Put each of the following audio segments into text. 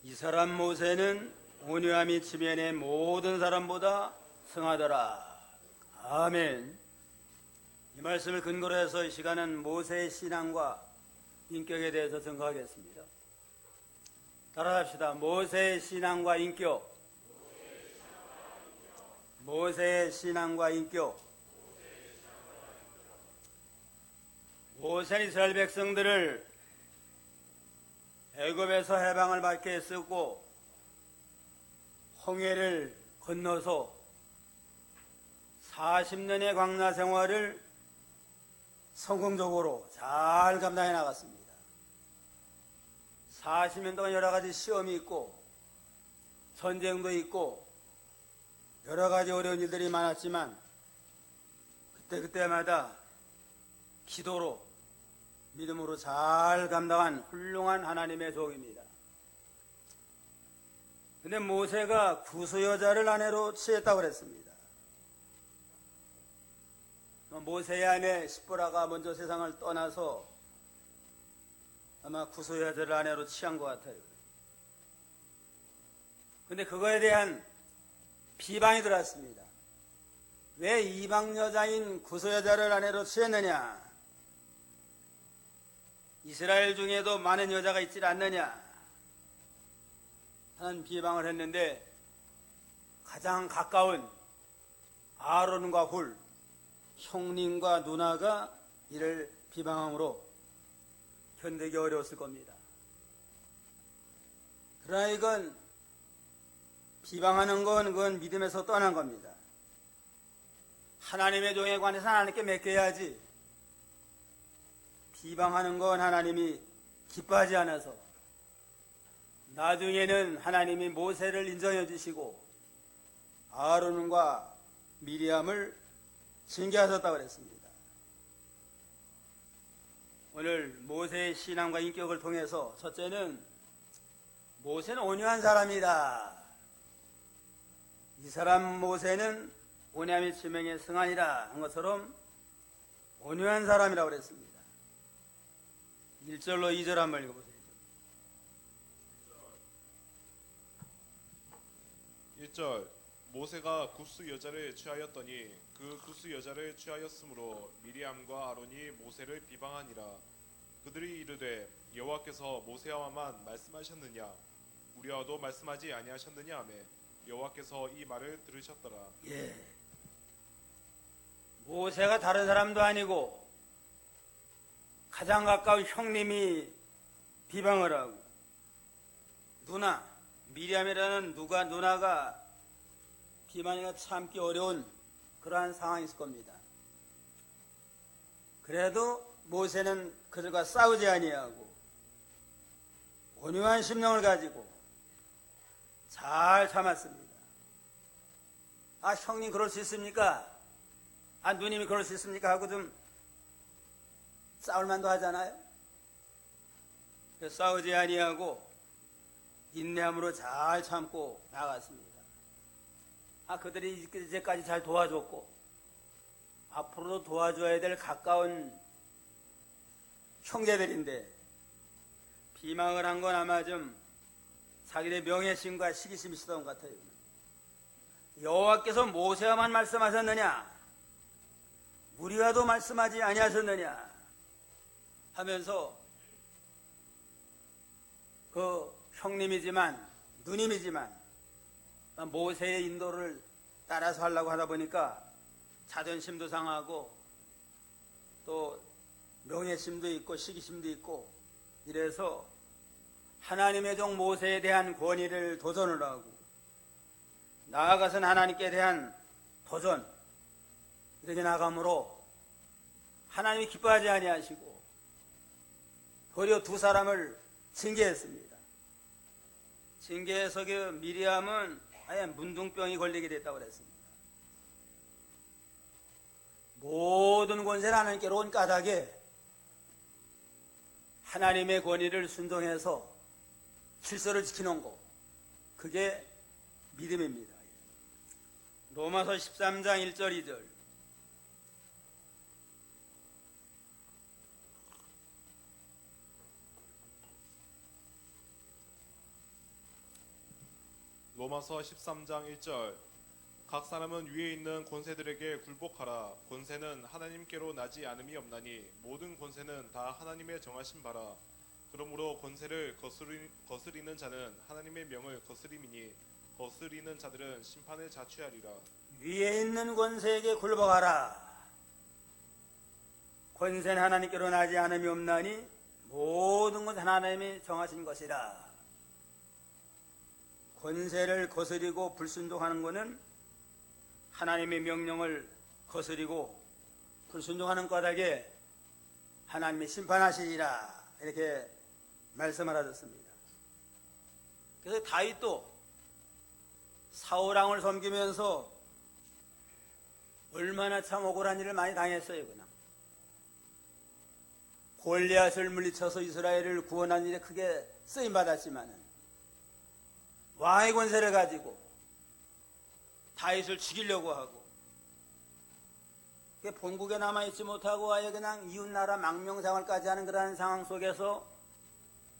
이 사람 모세는 온유함이 지면의 모든 사람보다 승하더라. 아멘. 이 말씀을 근거로 해서 이 시간은 모세의 신앙과 인격에 대해서 증거하겠습니다. 따라합시다. 모세의 신앙과 인격. 모세의 신앙과 인격. 모세는 이스라엘 백성들을 애굽에서 해방을 받게 했었고 홍해를 건너서 40년의 광야 생활을 성공적으로 잘 감당해 나갔습니다. 40년 동안 여러 가지 시험이 있고 전쟁도 있고 여러 가지 어려운 일들이 많았지만 그때마다 기도로 믿음으로 잘 감당한 훌륭한 하나님의 종입니다. 근데 모세가 구스 여자를 아내로 취했다고 그랬습니다. 모세의 아내 십보라가 먼저 세상을 떠나서 아마 구스 여자를 아내로 취한 것 같아요. 근데 그거에 대한 비방이 들어왔습니다. 왜 이방 여자인 구스 여자를 아내로 취했느냐? 이스라엘 중에도 많은 여자가 있지 않느냐 하는 비방을 했는데 가장 가까운 아론과 훌, 형님과 누나가 이를 비방함으로 견디기 어려웠을 겁니다. 그러나 이건 비방하는 건 그건 믿음에서 떠난 겁니다. 하나님의 종에 관해서 하나님께 맡겨야지 비방하는 건 하나님이 기뻐하지 않아서 나중에는 하나님이 모세를 인정해 주시고 아론과 미리암을 징계하셨다고 그랬습니다. 오늘 모세의 신앙과 인격을 통해서 첫째는 모세는 온유한 사람이다. 이 사람 모세는 온유함이 지명의 승한이라 한 것처럼 온유한 사람이라고 그랬습니다. 1절로 2절 한번 읽어보세요. 1절 모세가 구스 여자를 취하였더니 그 구스 여자를 취하였으므로 미리암과 아론이 모세를 비방하니라. 그들이 이르되 여호와께서 모세와만 말씀하셨느냐 우리와도 말씀하지 아니하셨느냐 하매 여호와께서 이 말을 들으셨더라. 모세가 다른 사람도 아니고 가장 가까운 형님이 비방을 하고 누나 미리암이라는 누나가 비방이가 참기 어려운 그러한 상황이 있을 겁니다. 그래도 모세는 그들과 싸우지 아니하고 온유한 심령을 가지고 잘 참았습니다. 아, 형님 그럴 수 있습니까? 아, 누님이 그럴 수 있습니까? 하고 좀 싸울 만도 하잖아요. 싸우지 아니하고 인내함으로 잘 참고 나갔습니다. 아, 그들이 이제까지 잘 도와줬고 앞으로도 도와줘야 될 가까운 형제들인데 비방을 한 건 아마 좀 자기의 명예심과 시기심이 있었던 것 같아요. 여호와께서 모세와만 말씀하셨느냐 우리와도 말씀하지 아니하셨느냐 하면서 그 형님이지만 누님이지만 모세의 인도를 따라서 하려고 하다 보니까 자존심도 상하고 또 명예심도 있고 시기심도 있고 이래서 하나님의 종 모세에 대한 권위를 도전을 하고 나아가서는 하나님께 대한 도전 이렇게 나감으로 하나님이 기뻐하지 아니하시고 도리어 두 사람을 징계했습니다. 징계해서 그 미리암은 아예 문둥병이 걸리게 됐다고 그랬습니다. 모든 권세를 하나님께로 온 까닭에 하나님의 권위를 순종해서 질서를 지키는 것 그게 믿음입니다. 로마서 13장 1절 2절 로마서 13장 1절 각 사람은 위에 있는 권세들에게 굴복하라. 권세는 하나님께로 나지 않음이 없나니 모든 권세는 다 하나님의 정하신 바라. 그러므로 권세를 거스리는 자는 하나님의 명을 거스림이니 거스리는 자들은 심판을 자취하리라. 위에 있는 권세에게 굴복하라. 권세는 하나님께로 나지 않음이 없나니 모든 것은 하나님이 정하신 것이라. 권세를 거스리고 불순종하는 것은 하나님의 명령을 거스리고 불순종하는 까닭에 하나님이 심판하시리라, 이렇게 말씀을 하셨습니다. 그래서 다윗도 사울왕을 섬기면서 얼마나 참 억울한 일을 많이 당했어요. 그냥 골리앗을 물리쳐서 이스라엘을 구원한 일에 크게 쓰임받았지만은 왕의 권세를 가지고 다윗을 죽이려고 하고 본국에 남아있지 못하고 아예 그냥 이웃나라 망명생활까지 하는 그러한 상황 속에서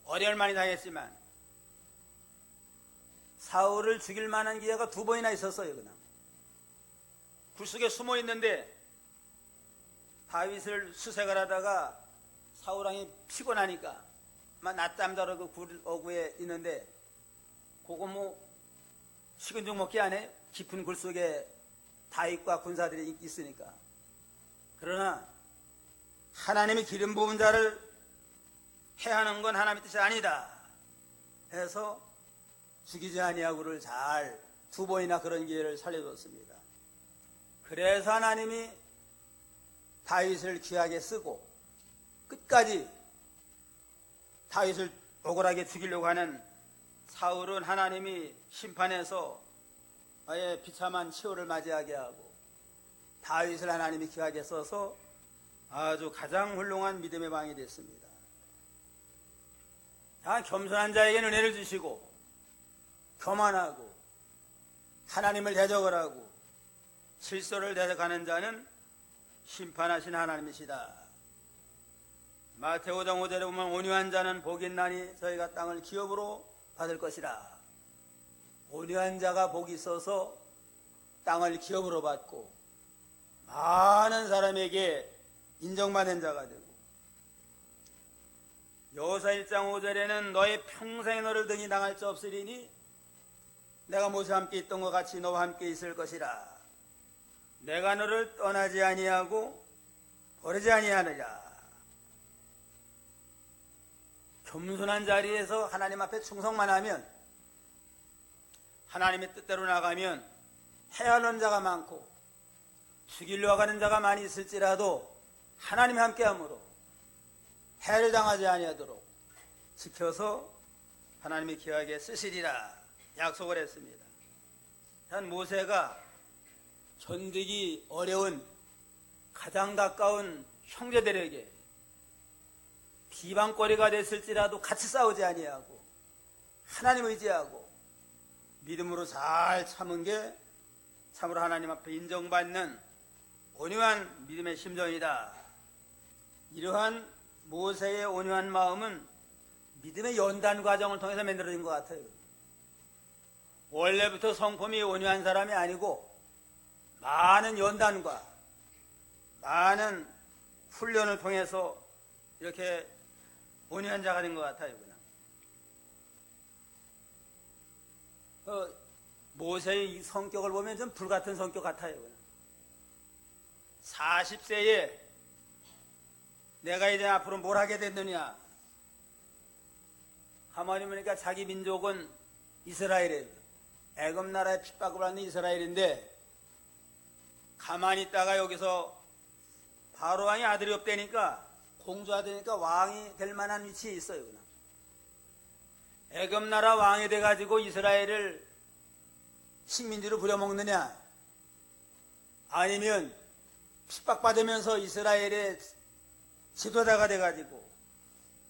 어려움을 많이 당했지만 사울을 죽일 만한 기회가 2번이나 있었어요. 그냥 굴속에 숨어 있는데 다윗을 수색을 하다가 사울왕이 피곤하니까 막 낮잠 자러 그 굴 어구에 있는데 그거 뭐 식은 죽 먹기 안 해? 깊은 굴 속에 다윗과 군사들이 있으니까. 그러나 하나님이 기름 부은 자를 해하는 건 하나님의 뜻이 아니다 해서 죽이지 아니하고를 잘 2번이나 그런 기회를 살려줬습니다. 그래서 하나님이 다윗을 귀하게 쓰고 끝까지 다윗을 억울하게 죽이려고 하는 사울은 하나님이 심판해서 아예 비참한 치호를 맞이하게 하고 다윗을 하나님이 귀하게 써서 아주 가장 훌륭한 믿음의 왕이 됐습니다. 겸손한 자에게는 은혜를 주시고 교만하고 하나님을 대적을 하고 질서를 대적하는 자는 심판하신 하나님이시다. 마태오 5장 5절에 보면 온유한 자는 복이 있나니 저희가 땅을 기업으로 받을 것이라. 온유한 자가 복이 있어서 땅을 기업으로 받고 많은 사람에게 인정받는 자가 되고, 여호수아 1장 5절에는 너의 평생 너를 등이 당할 자 없으리니 내가 모세와 함께 있던 것 같이 너와 함께 있을 것이라. 내가 너를 떠나지 아니하고 버리지 아니하느라. 겸손한 자리에서 하나님 앞에 충성만 하면, 하나님의 뜻대로 나가면 해하는 자가 많고 죽이려고 하는 자가 많이 있을지라도 하나님이 함께함으로 해를 당하지 아니하도록 지켜서 하나님이 귀하게 쓰시리라 약속을 했습니다. 한 모세가 견디기 어려운 가장 가까운 형제들에게 비방거리가 됐을지라도 같이 싸우지 아니하고 하나님 의지하고 믿음으로 잘 참은 게 참으로 하나님 앞에 인정받는 온유한 믿음의 심정이다. 이러한 모세의 온유한 마음은 믿음의 연단 과정을 통해서 만들어진 것 같아요. 원래부터 성품이 온유한 사람이 아니고 많은 연단과 많은 훈련을 통해서 이렇게 온유한 자가 된 것 같아요. 모세의 이 성격을 보면 좀 불같은 성격 같아요. 40세에 내가 이제 앞으로 뭘 하게 됐느냐. 가만히 보니까 자기 민족은 이스라엘이에요. 애굽 나라에 핍박을 받는 이스라엘인데 가만히 있다가 여기서 바로 왕이 아들이 없다니까, 공주가 되니까 왕이 될 만한 위치에 있어요. 그냥. 애굽 나라 왕이 돼가지고 이스라엘을 식민지로 부려먹느냐, 아니면 핍박받으면서 이스라엘의 지도자가 돼가지고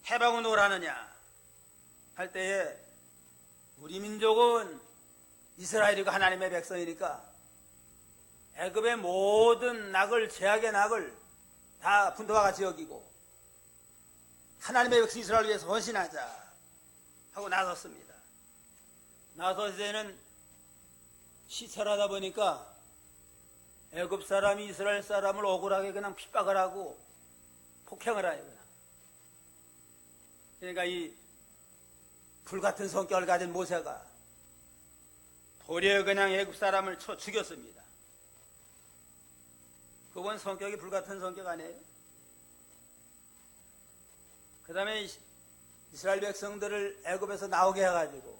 해방운동을 하느냐 할 때에 우리 민족은 이스라엘이고 하나님의 백성이니까 애굽의 모든 낙을, 제약의 낙을 다 분도와 같이 여기고 하나님의 백성 이스라엘을 위해서 헌신하자 하고 나섰습니다. 나서 이제는 시찰을 하다 보니까 애굽 사람이 이스라엘 사람을 억울하게 그냥 핍박을 하고 폭행을 해요. 그러니까 이 불같은 성격을 가진 모세가 도리어 그냥 애굽 사람을 쳐 죽였습니다. 그건 성격이 불같은 성격 아니에요? 그 다음에 이스라엘 백성들을 애굽에서 나오게 해가지고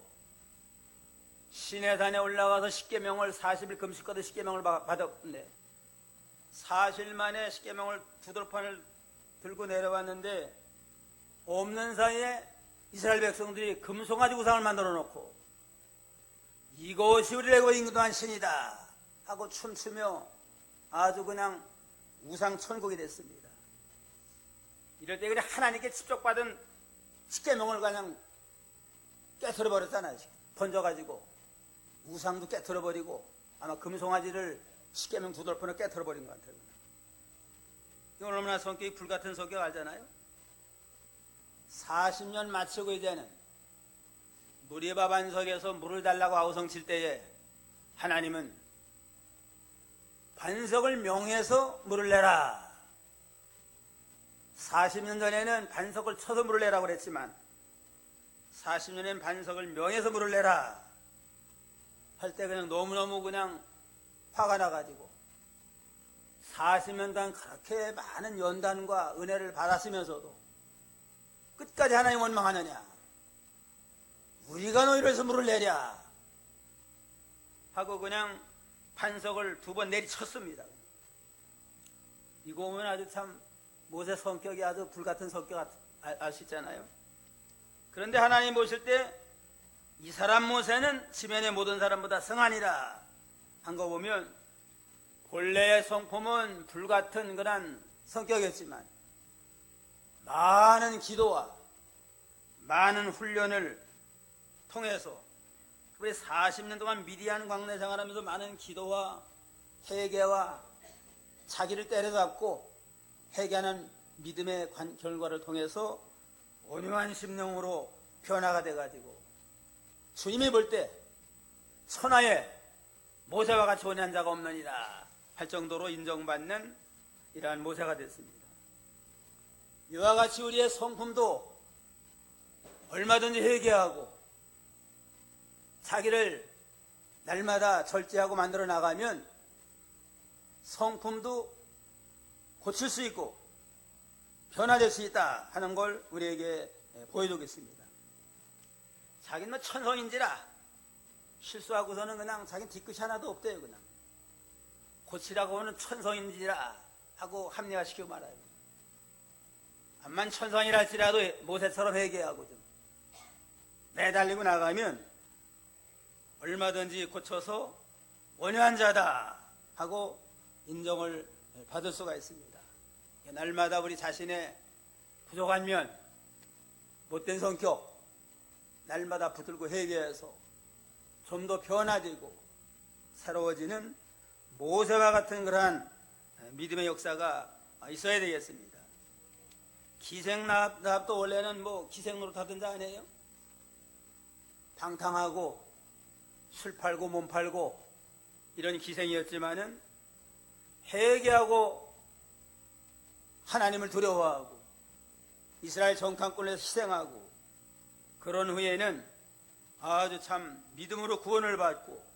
시내산에 올라가서 십계명을 40일 금식하듯 십계명을 받았는데 사실 만에 십계명을 두들판을 들고 내려왔는데 없는 사이에 이스라엘 백성들이 금송아지 우상을 만들어 놓고 이것이 우리 애굽 인도한 신이다 하고 춤추며 아주 그냥 우상 천국이 됐습니다. 이럴 때 그냥 하나님께 직접받은 십계명을 그냥 깨트려 버렸잖아요. 던져가지고 우상도 깨트려 버리고 아마 금송아지를 십계명 두들판을 깨트려 버린 것 같아요. 이건 얼마나 성격이 불같은 성격 알잖아요. 40년 마치고 이제는 누리밥 반석에서 물을 달라고 아우성칠 때에 하나님은 반석을 명해서 물을 내라. 40년 전에는 반석을 쳐서 물을 내라고 그랬지만 40년엔 반석을 명해서 물을 내라 할 때 그냥 너무너무 그냥 화가 나가지고 40년 동안 그렇게 많은 연단과 은혜를 받았으면서도 끝까지 하나님 원망하느냐, 우리가 너희를 해서 물을 내랴 하고 그냥 반석을 2번 내리쳤습니다. 이거 보면 아주 참 모세 성격이 아주 불같은 성격 알 수 있잖아요. 그런데 하나님 보실 때 이 사람 모세는 지면의 모든 사람보다 성하니라 한 거 보면 본래의 성품은 불같은 그런 성격이었지만 많은 기도와 많은 훈련을 통해서 우리 40년 동안 미디안 광내 생활하면서 많은 기도와 회개와 자기를 때려잡고 회개하는 믿음의 결과를 통해서 온유한 심령으로 변화가 돼가지고 주님이 볼 때 천하에 모세와 같이 온유한 자가 없느니라 할 정도로 인정받는 이러한 모세가 됐습니다. 이와 같이 우리의 성품도 얼마든지 회개하고 자기를 날마다 절제하고 만들어 나가면 성품도 고칠 수 있고 변화될 수 있다 하는 걸 우리에게 보여주겠습니다. 자기는 뭐 천성인지라 실수하고서는 그냥 자기는 뒤끝이 하나도 없대요. 그냥 고치라고 하는 천성인지라 하고 합리화시키고 말아요. 암만 천성이라 할지라도 모세처럼 회개하고 좀 매달리고 나가면 얼마든지 고쳐서 온유한 자다 하고 인정을 받을 수가 있습니다. 날마다 우리 자신의 부족한 면, 못된 성격 날마다 붙들고 회개해서 좀 더 변화되고 새로워지는 모세와 같은 그러한 믿음의 역사가 있어야 되겠습니다. 기생나합도 원래는 뭐 기생노릇 하던 자 아니에요? 방탕하고 술 팔고 몸 팔고 이런 기생이었지만은 회개하고 하나님을 두려워하고 이스라엘 정탐꾼에서 희생하고 그런 후에는 아주 참 믿음으로 구원을 받고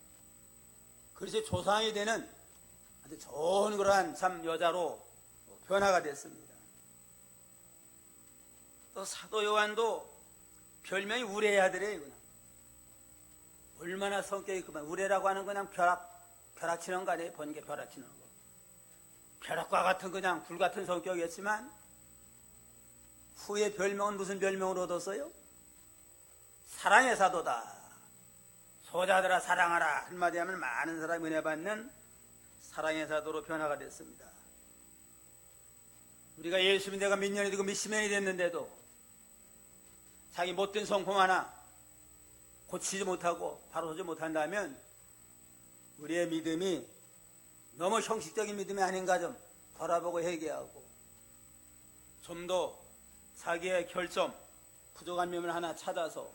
그래서 조상이 되는 아주 좋은 그러한 참 여자로 변화가 됐습니다. 또 사도 요한도 별명이 우레의 아들이에요. 그냥. 얼마나 성격이 그만 우레라고 하는 그냥 벼락치는 거 아니에요? 번개 벼락치는 거. 벼락과 같은 그냥 불같은 성격이었지만 후에 별명은 무슨 별명으로 얻었어요? 사랑의 사도다. 소자들아 사랑하라 한마디 하면 많은 사람이 은혜 받는 사랑의 사도로 변화가 됐습니다. 우리가 예수 믿는 데가 몇 년이 되고 몇십 년이 됐는데도 자기 못된 성품 하나 고치지 못하고 바로서지 못한다면 우리의 믿음이 너무 형식적인 믿음이 아닌가 좀 돌아보고 회개하고 좀 더 자기의 결점, 부족한 면을 하나 찾아서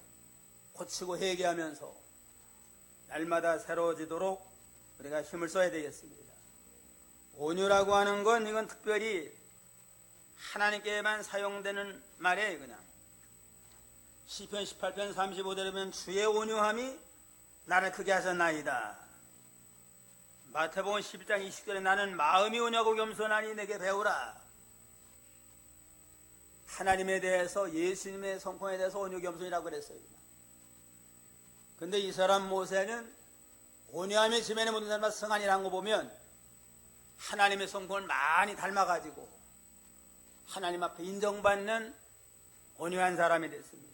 고치고 회개하면서 날마다 새로워지도록 우리가 힘을 써야 되겠습니다. 온유라고 하는 건 이건 특별히 하나님께만 사용되는 말이에요. 그냥 시편 18편 35절에 보면 주의 온유함이 나를 크게 하셨나이다. 마태복음 11장 20절에 나는 마음이 온유하고 겸손하니 내게 배우라. 하나님에 대해서, 예수님의 성품에 대해서 온유 겸손이라고 그랬어요. 근데 이 사람 모세는 온유함이 지면에 묻은 사람과 성안이라는 거 보면 하나님의 성품을 많이 닮아가지고 하나님 앞에 인정받는 온유한 사람이 됐습니다.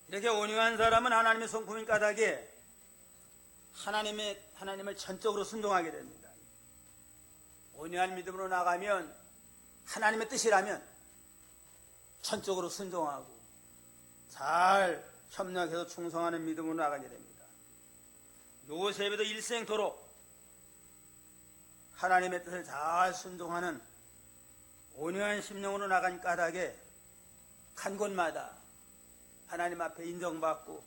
이렇게 온유한 사람은 하나님의 성품인 까닭에 하나님을 전적으로 순종하게 됩니다. 온유한 믿음으로 나가면 하나님의 뜻이라면 전적으로 순종하고 잘 협력해서 충성하는 믿음으로 나가게 됩니다. 요셉에도 일생토록 하나님의 뜻을 잘 순종하는 온유한 심령으로 나간 까닭에 간 곳마다 하나님 앞에 인정받고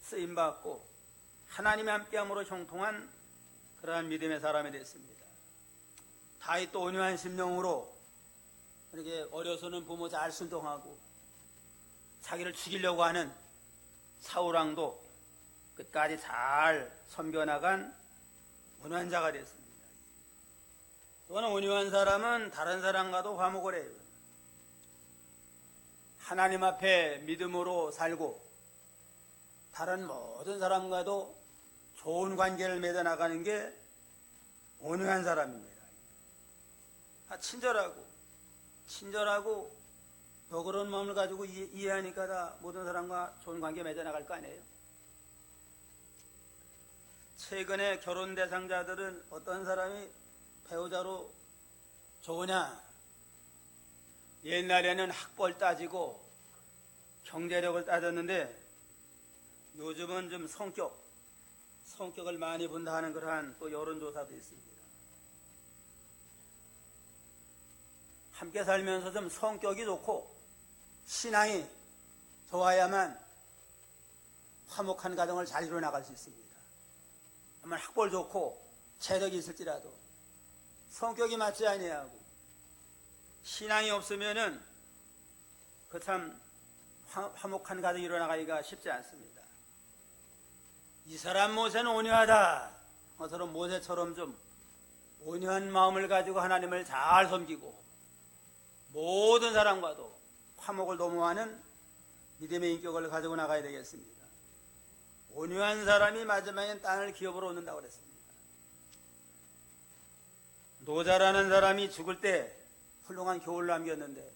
쓰임받고 하나님의 함께함으로 형통한 그러한 믿음의 사람이 됐습니다. 다윗도 온유한 심령으로 이렇게 어려서는 부모 잘 순종하고 자기를 죽이려고 하는 사울왕도 끝까지 잘 섬겨나간 온유한 자가 됐습니다. 또한 온유한 사람은 다른 사람과도 화목을 해요. 하나님 앞에 믿음으로 살고 다른 모든 사람과도 좋은 관계를 맺어나가는 게 온유한 사람입니다. 친절하고 또 그런 마음을 가지고 이해하니까 다 모든 사람과 좋은 관계 맺어나갈 거 아니에요. 최근에 결혼 대상자들은 어떤 사람이 배우자로 좋으냐? 옛날에는 학벌 따지고 경제력을 따졌는데 요즘은 좀 성격을 많이 본다 하는 그러한 또 여론조사도 있습니다. 함께 살면서 좀 성격이 좋고 신앙이 좋아야만 화목한 가정을 잘 이루어나갈 수 있습니다. 아마 학벌 좋고 재력이 있을지라도 성격이 맞지 아니하고 신앙이 없으면은 그 참 화목한 가정이 일어나가기가 쉽지 않습니다. 이 사람 모세는 온유하다. 저런 모세처럼 좀 온유한 마음을 가지고 하나님을 잘 섬기고 모든 사람과도 화목을 도모하는 믿음의 인격을 가지고 나가야 되겠습니다. 온유한 사람이 마지막엔 땅을 기업으로 얻는다고 그랬습니다. 노자라는 사람이 죽을 때 훌륭한 교훈을 남겼는데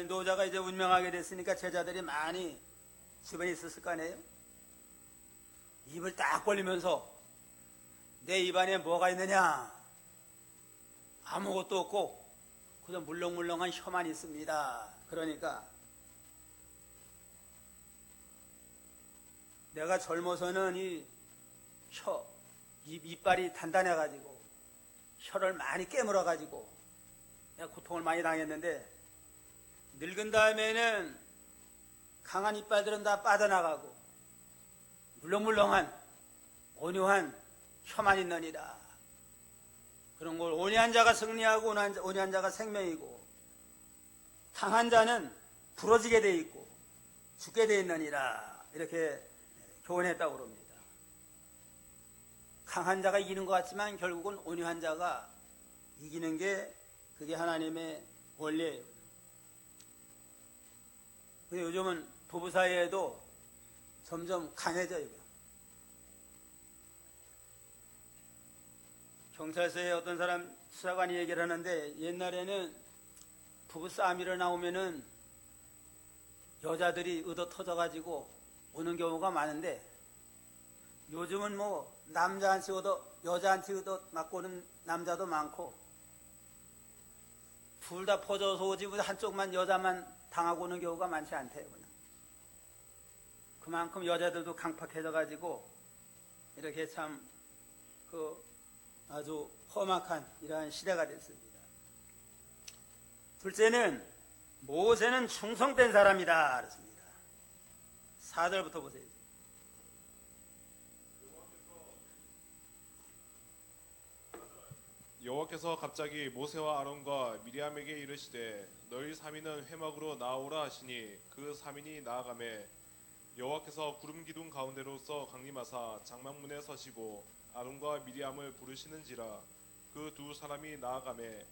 노자가 이제 운명하게 됐으니까 제자들이 많이 주변에 있었을 거 아니에요? 입을 딱 벌리면서 내 입안에 뭐가 있느냐? 아무것도 없고 그저 물렁물렁한 혀만 있습니다. 그러니까 내가 젊어서는 이빨이 단단해가지고 혀를 많이 깨물어가지고 내가 고통을 많이 당했는데 늙은 다음에는 강한 이빨들은 다 빠져나가고 물렁물렁한 온유한 혀만 있느니라. 그런 걸 온유한 자가 승리하고 온유한 자가 생명이고 강한 자는 부러지게 돼 있고 죽게 돼 있느니라. 이렇게 교훈했다고 그럽니다. 강한 자가 이기는 것 같지만 결국은 온유한 자가 이기는 게 그게 하나님의 원리예요. 근데 요즘은 부부 사이에도 점점 강해져요. 경찰서에 어떤 사람 수사관이 얘기를 하는데 옛날에는 부부 싸움이 일어나오면은 여자들이 얻어 터져가지고 오는 경우가 많은데 요즘은 뭐 남자한테 여자한테 얻어 맞고 오는 남자도 많고 둘 다 퍼져서 오지 한쪽만 여자만 당하고 오는 경우가 많지 않대요. 그냥. 그만큼 여자들도 강팍해져가지고 이렇게 참 아주 험악한 이러한 시대가 됐습니다. 둘째는 모세는 충성된 사람이다 그랬습니다. 4절부터 보세요. 여호와께서 갑자기 모세와 아론과 미리암에게 이르시되 너희 3인은 회막으로 나아오라 하시니 그 3인이 나아가매 여호와께서 구름 기둥 가운데로서 강림하사 장막문에 서시고 아론과 미리암을 부르시는지라 그 두 사람이 나아가매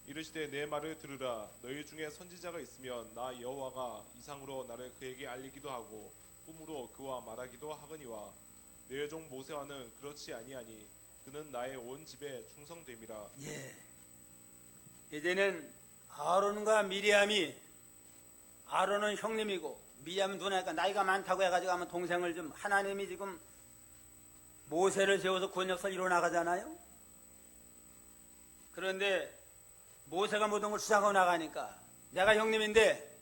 이르시되 내 말을 들으라 너희 중에 선지자가 있으면 나 여호와가 이상으로 나를 그에게 알리기도 하고 꿈으로 그와 말하기도 하거니와 내 종 모세와는 그렇지 아니하니 그는 나의 온 집에 충성됨이라. 예. 이제는 아론과 미리암이, 아론은 형님이고 미리암은 누나니까 나이가 많다고 해가지고 하면 동생을 좀, 하나님이 지금 모세를 세워서 구원 역사를 이뤄나가잖아요. 그런데 모세가 모든 걸 시작하고 나가니까 내가 형님인데,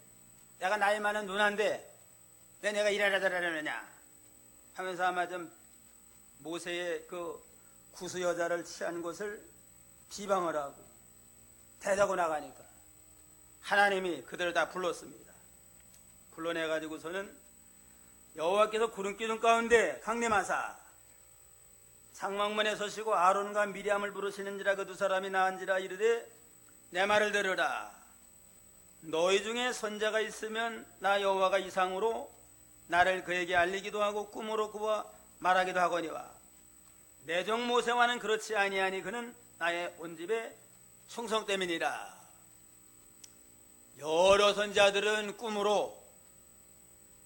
내가 나이 많은 누나인데 왜 내가 이래라 저래라느냐 하면서 아마 좀 모세의 그 구수 여자를 취한 것을 비방을 하고 대자고 나가니까 하나님이 그들을 다 불렀습니다. 불러내가지고서는 여호와께서 구름 기둥 가운데 강림하사 장막문에 서시고 아론과 미리암을 부르시는지라 그 두 사람이 나은지라 이르되 내 말을 들으라 너희 중에 선자가 있으면 나 여호와가 이상으로 나를 그에게 알리기도 하고 꿈으로 그와 말하기도 하거니와 내 종 모세와는 그렇지 아니하니 그는 나의 온 집에 충성됨이니라. 여러 선자들은 꿈으로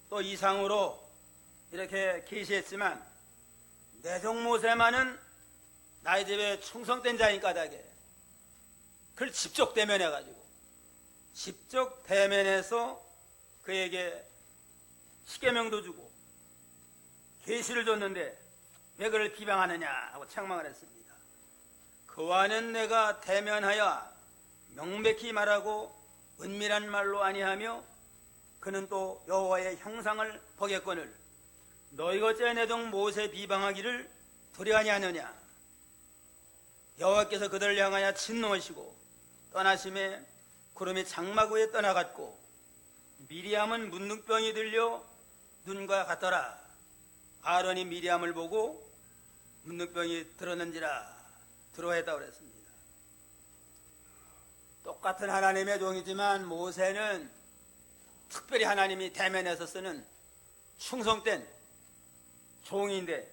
또 이상으로 이렇게 계시했지만 내 종 모세만은 나의 집에 충성된 자인 까닭에 그를 직접 대면해가지고 직접 대면해서 그에게 십계명도 주고 계시를 줬는데 왜 그를 비방하느냐 하고 책망을 했습니다. 그와는 내가 대면하여 명백히 말하고 은밀한 말로 아니하며 그는 또 여호와의 형상을 보겠거늘 너희가 어찌 내 종 모세 비방하기를 두려워하느냐. 여호와께서 그들을 향하여 진노하시고 떠나심에 구름이 장막 위에 떠나갔고 미리암은 문둥병이 들려 눈과 같더라. 아론이 미리암을 보고 문둥병이 들었는지라 들어했다고 그랬습니다. 똑같은 하나님의 종이지만 모세는 특별히 하나님이 대면해서 쓰는 충성된 종인데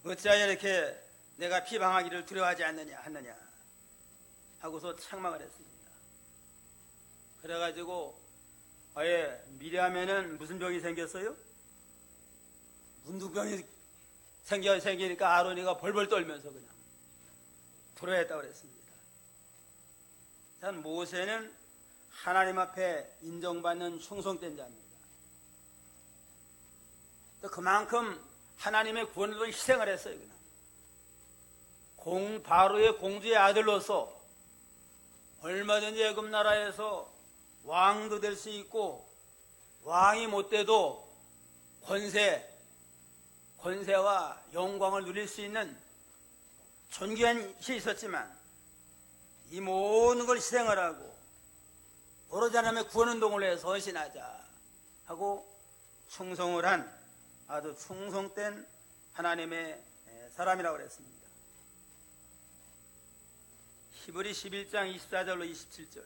어찌하여 이렇게 내가 비방하기를 두려워하지 않느냐 하고서 책망을 했습니다. 그래가지고 아예 미리암에는 무슨 병이 생겼어요? 문둥병이 생기니까 아론이가 벌벌 떨면서 그냥 두려워했다고 그랬습니다. 참 모세는 하나님 앞에 인정받는 충성된 자입니다. 또 그만큼 하나님의 구원을 위해 희생을 했어요. 그냥 바로의 공주의 아들로서 얼마든지 애굽 나라에서 왕도 될 수 있고 왕이 못 돼도 권세와 영광을 누릴 수 있는 존귀한 힘이 있었지만 이 모든 걸 희생을 하고 오로지 하나님의 구원운동을 위해서 헌신하자 하고 충성을 한 아주 충성된 하나님의 사람이라고 그랬습니다. 히브리 11장 24절로 27절.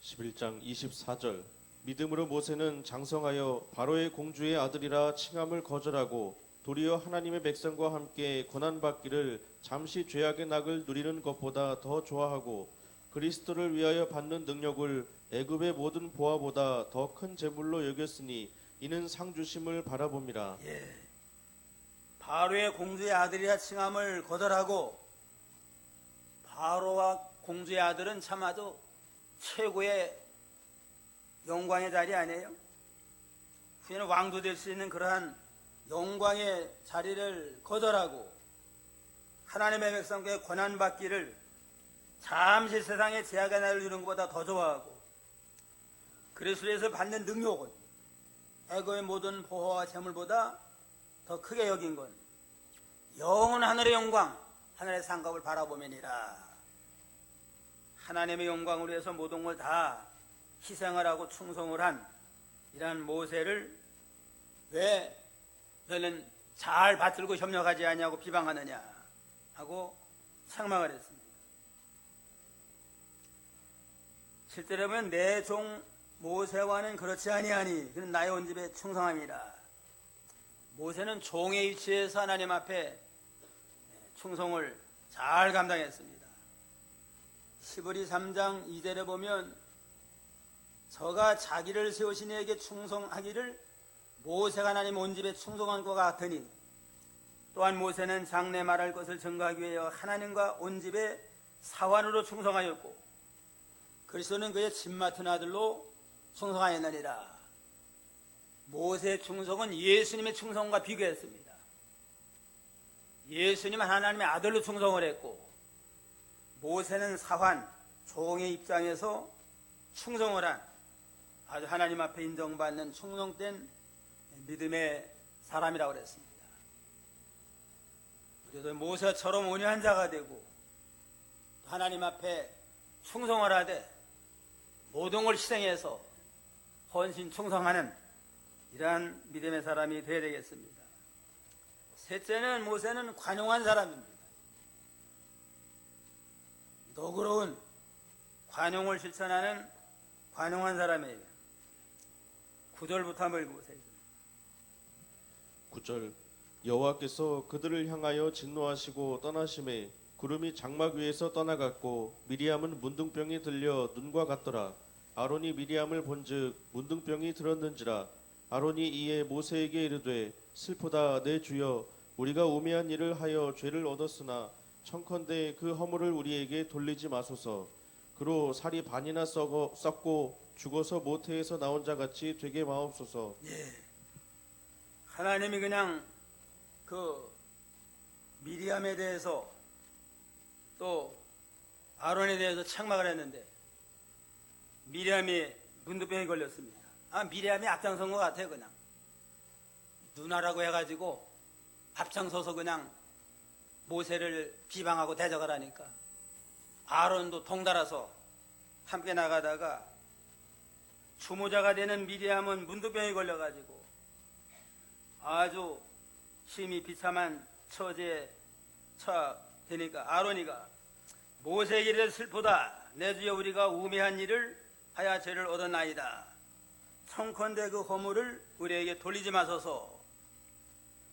(11장 24절) 믿음으로 모세는 장성하여 바로의 공주의 아들이라 칭함을 거절하고 도리어 하나님의 백성과 함께 고난받기를 잠시 죄악의 낙을 누리는 것보다 더 좋아하고 그리스도를 위하여 받는 능력을 애굽의 모든 보화보다 더 큰 재물로 여겼으니 이는 상 주심을 바라봅니다. 예. 바로의 공주의 아들이라 칭함을 거절하고 바로와 공주의 아들은 참 아주 최고의 영광의 자리 아니에요? 후에는 왕도 될 수 있는 그러한 영광의 자리를 거절하고 하나님의 백성께 고난받기를 잠시 세상의 제약의 날을 누리는 것보다 더 좋아하고 그리스도에서 받는 능력은 애고의 모든 보호와 재물보다 더 크게 여긴 건 영원 하늘의 영광, 하늘의 상급을 바라보면이라. 하나님의 영광을 위해서 모든 걸 다 희생을 하고 충성을 한 이러한 모세를 왜 너는 잘 받들고 협력하지 아니하고 비방하느냐 하고 책망을 했습니다. 실제로 보면 내 종 모세와는 그렇지 아니하니 그는 나의 온 집에 충성함이라. 모세는 종의 위치에서 하나님 앞에 충성을 잘 감당했습니다. 시브리 3장 2절에 보면 저가 자기를 세우신 이에게 충성하기를 모세가 하나님 온 집에 충성한 것 같으니, 또한 모세는 장래 말할 것을 증거하기 위하여 하나님과 온 집에 사환으로 충성하였고 그리스도는 그의 집 맡은 아들로 충성하였느니라. 모세의 충성은 예수님의 충성과 비교했습니다. 예수님은 하나님의 아들로 충성을 했고 모세는 사환, 종의 입장에서 충성을 한 아주 하나님 앞에 인정받는 충성된 믿음의 사람이라고 그랬습니다. 그래서 모세처럼 온유한 자가 되고 하나님 앞에 충성을 하되 모든 걸 희생해서 헌신 충성하는 이러한 믿음의 사람이 되어야 되겠습니다. 셋째는 모세는 관용한 사람입니다. 너그러운 관용을 실천하는 관용한 사람이에요. 9절부터 한번 읽어보세요. 9절 여호와께서 그들을 향하여 진노하시고 떠나심에 구름이 장막 위에서 떠나갔고 미리암은 문둥병이 들려 눈과 같더라. 아론이 미리암을 본즉 문둥병이 들었는지라. 아론이 이에 모세에게 이르되 슬프다 내 주여, 우리가 우매한 일을 하여 죄를 얻었으나 청컨대 그 허물을 우리에게 돌리지 마소서. 그로 살이 반이나 썩고 죽어서 모태에서 나온 자같이 되게 마옵소서. 하나님이 그냥 그 미리암에 대해서 또 아론에 대해서 책망을 했는데 미리암이 문둥병에 걸렸습니다. 미리암이 앞장선 것 같아요. 그냥 누나라고 해가지고 앞장서서 그냥 모세를 비방하고 대적을 하니까 아론도 동달아서 함께 나가다가 추모자가 되는 미리암은 문둥병에 걸려가지고 아주 심히 비참한 처지에 처되니까 아론이가 모세에게 이르되 슬프다 내 주여, 우리가 우매한 일을 하여 죄를 얻었나이다. 청컨대 그 허물을 우리에게 돌리지 마소서.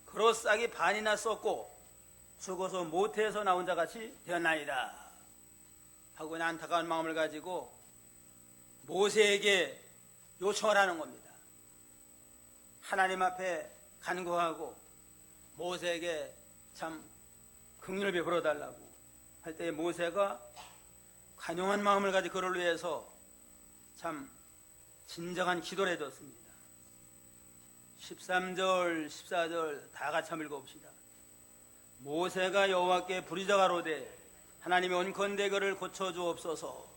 그로 싹이 반이나 썩고 죽어서 모태에서 나온 자같이 되었나이다 하고 안타까운 마음을 가지고 모세에게 요청을 하는 겁니다. 하나님 앞에 간구하고 모세에게 참 긍휼을 베풀어 달라고 할 때 모세가 관용한 마음을 가지고 그를 위해서 참 진정한 기도를 해줬습니다. 13절 14절 다 같이 한번 읽어봅시다. 모세가 여호와께 부르짖어가로되 하나님이 온컨대 그를 고쳐주옵소서.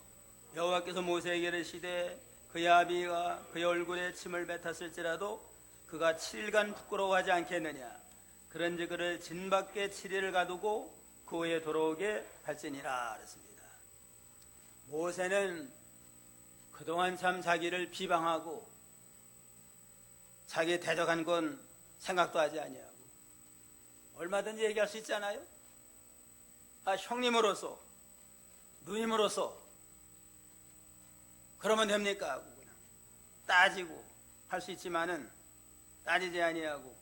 여호와께서 모세에게 이르시되 그의 아비가 그의 얼굴에 침을 뱉었을지라도 그가 7일간 부끄러워하지 않겠느냐. 그런즉 그를 진밖에 7일을 가두고 그 후에 돌아오게 할지니라 그랬습니다. 모세는 그동안 참 자기를 비방하고 자기에 대적한 건 생각도 하지 아니하고 얼마든지 얘기할 수 있잖아요. 형님으로서 누님으로서 그러면 됩니까 하고 그냥 따지고 할 수 있지만은 따지지 아니하고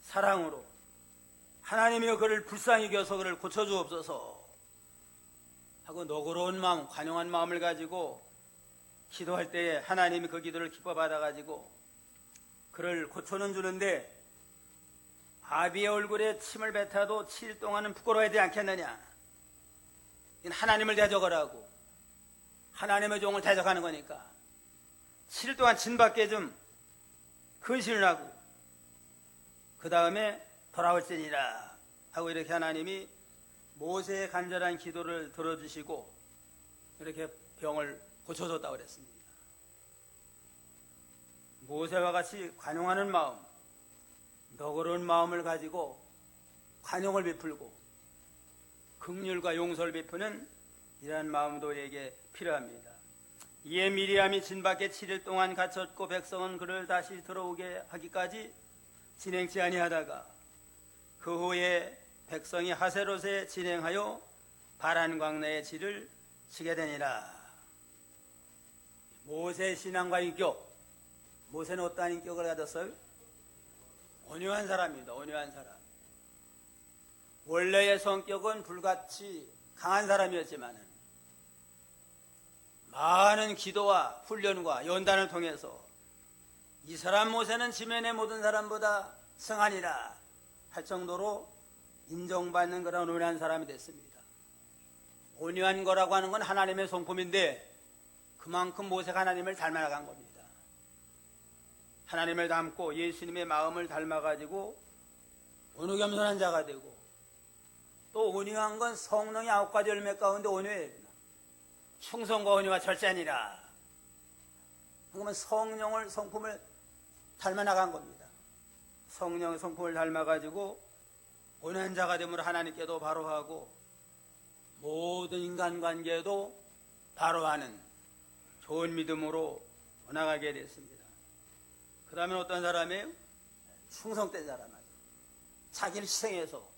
사랑으로 하나님이여 그를 불쌍히 여겨서 그를 고쳐주옵소서 하고 너그러운 마음, 관용한 마음을 가지고 기도할 때에 하나님이 그 기도를 기뻐 받아가지고 그를 고쳐는 주는데 아비의 얼굴에 침을 뱉어도 7일 동안은 부끄러워야 되지 않겠느냐. 이건 하나님을 대적을 하고 하나님의 종을 대적하는 거니까 7일 동안 진밖에 좀 근신을 하고 그 다음에 돌아올지니라 하고 이렇게 하나님이 모세의 간절한 기도를 들어주시고 이렇게 병을 고쳐줬다고 그랬습니다. 모세와 같이 관용하는 마음, 너그러운 마음을 가지고 관용을 베풀고 긍휼과 용서를 베푸는 이러한 마음도 우리에게 필요합니다. 이에 미리암이 진밖에 7일 동안 갇혔고 백성은 그를 다시 들어오게 하기까지 진행치 아니하다가 그 후에 백성이 하세롯에 진행하여 바란 광야의 질을 치게 되니라. 모세 신앙과 인격. 모세는 어떠한 인격을 가졌어요? 온유한 사람입니다. 온유한 사람. 원래의 성격은 불같이 강한 사람이었지만 많은 기도와 훈련과 연단을 통해서 이 사람 모세는 지면의 모든 사람보다 성하니라 할 정도로 인정받는 그런 온유한 사람이 됐습니다. 온유한 거라고 하는 건 하나님의 성품인데 그만큼 모세가 하나님을 닮아간 겁니다. 하나님을 닮고 예수님의 마음을 닮아가지고 온유 겸손한 자가 되고, 또 온유한 건 성령의 9가지 열매 가운데 온유예요. 충성과 온유와 절제니라. 그러면 성령을 성품을 닮아나간 겁니다. 성령의 성품을 닮아가지고 온유한 자가 되므로 하나님께도 바로하고 모든 인간관계에도 바로하는 좋은 믿음으로 나가게 됐습니다. 그 다음에 어떤 사람이에요? 충성된 사람. 자기를 희생해서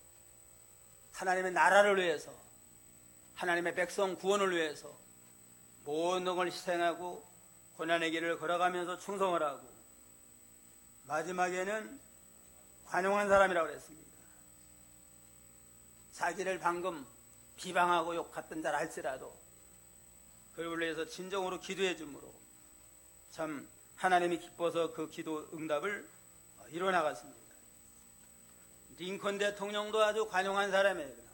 하나님의 나라를 위해서, 하나님의 백성 구원을 위해서 모든 걸 희생하고 고난의 길을 걸어가면서 충성을 하고, 마지막에는 관용한 사람이라고 그랬습니다. 자기를 방금 비방하고 욕했던 자 할지라도 그를 위해서 진정으로 기도해 주므로 참 하나님이 기뻐서 그 기도 응답을 이뤄 나갔습니다. 링컨 대통령도 아주 관용한 사람이에요.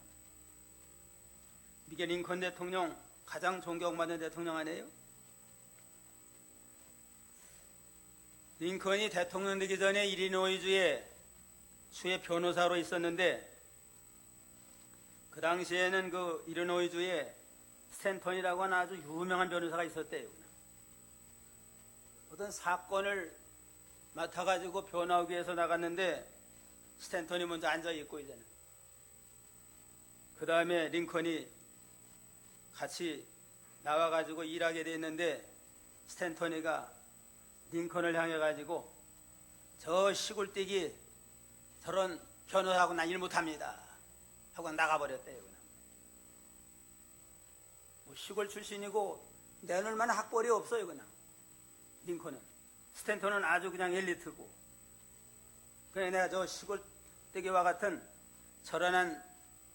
이게 링컨 대통령 가장 존경받는 대통령 아니에요? 링컨이 대통령 되기 전에 일리노이주의 주의 변호사로 있었는데, 그 당시에는 그 일리노이주에 스탠턴이라고 하는 아주 유명한 변호사가 있었대요. 어떤 사건을 맡아가지고 변호하기 위해서 나갔는데 스탠턴이 먼저 앉아있고, 이제는 그 다음에 링컨이 같이 나가가지고 일하게 됐는데, 스탠턴이가 링컨을 향해가지고 저 시골뛰기 저런 변호사하고 난 일 못합니다 하고 나가버렸대요. 뭐 시골 출신이고 내놓을 만한 학벌이 없어요. 그냥 링컨은. 스탠턴은 아주 그냥 엘리트고, 그래 내가 저 시골뛰기와 같은 저런한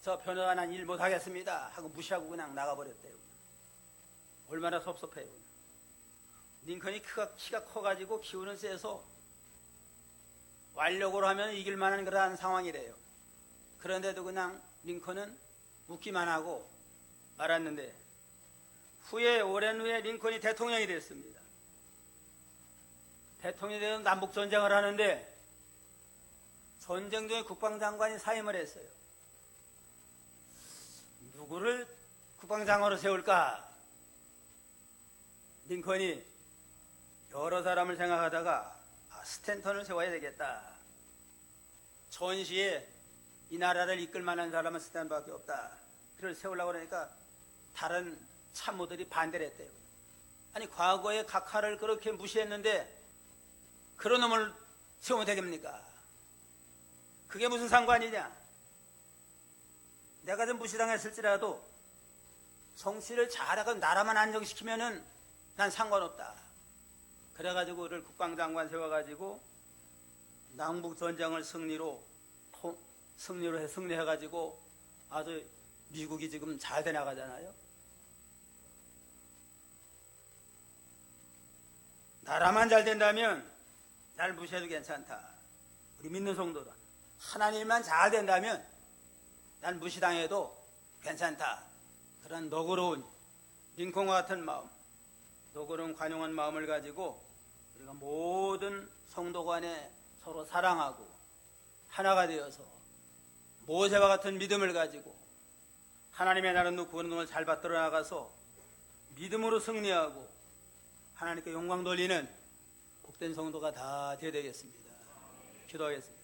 저 변호사 난 일 못하겠습니다 하고 무시하고 그냥 나가버렸대요. 그냥. 얼마나 섭섭해요. 그냥. 링컨이 키가 커가지고 기운은 세서 완력으로 하면 이길 만한 그러한 상황이래요. 그런데도 그냥 링컨은 웃기만 하고 말았는데, 후에 오랜 후에 링컨이 대통령이 됐습니다. 대통령이 되면 남북전쟁을 하는데 전쟁 중에 국방장관이 사임을 했어요. 누구를 국방장관으로 세울까? 링컨이 여러 사람을 생각하다가 스탠턴을 세워야 되겠다. 전시에 이 나라를 이끌 만한 사람은 스탠턴밖에 없다. 그를 세우려고 그러니까 다른 참모들이 반대를 했대요. 아니 과거에 각하를 그렇게 무시했는데 그런 놈을 세우면 되겠습니까? 그게 무슨 상관이냐? 내가 좀 무시당했을지라도 정치를 잘하고 나라만 안정시키면은 난 상관없다. 그래가지고 그를 국방장관 세워가지고 남북전쟁을 승리해가지고 아주 미국이 지금 잘 돼 나가잖아요. 나라만 잘 된다면 날 무시해도 괜찮다. 우리 믿는 성도들, 하나님만 잘 된다면 난 무시당해도 괜찮다. 그런 너그러운 링컨과 같은 마음, 너그러운 관용한 마음을 가지고 우리가 모든 성도 간에 서로 사랑하고 하나가 되어서 모세와 같은 믿음을 가지고 하나님의 나라는 구원을 잘 받들어 나가서 믿음으로 승리하고 하나님께 영광 돌리는 복된 성도가 다 되어야 되겠습니다. 기도하겠습니다.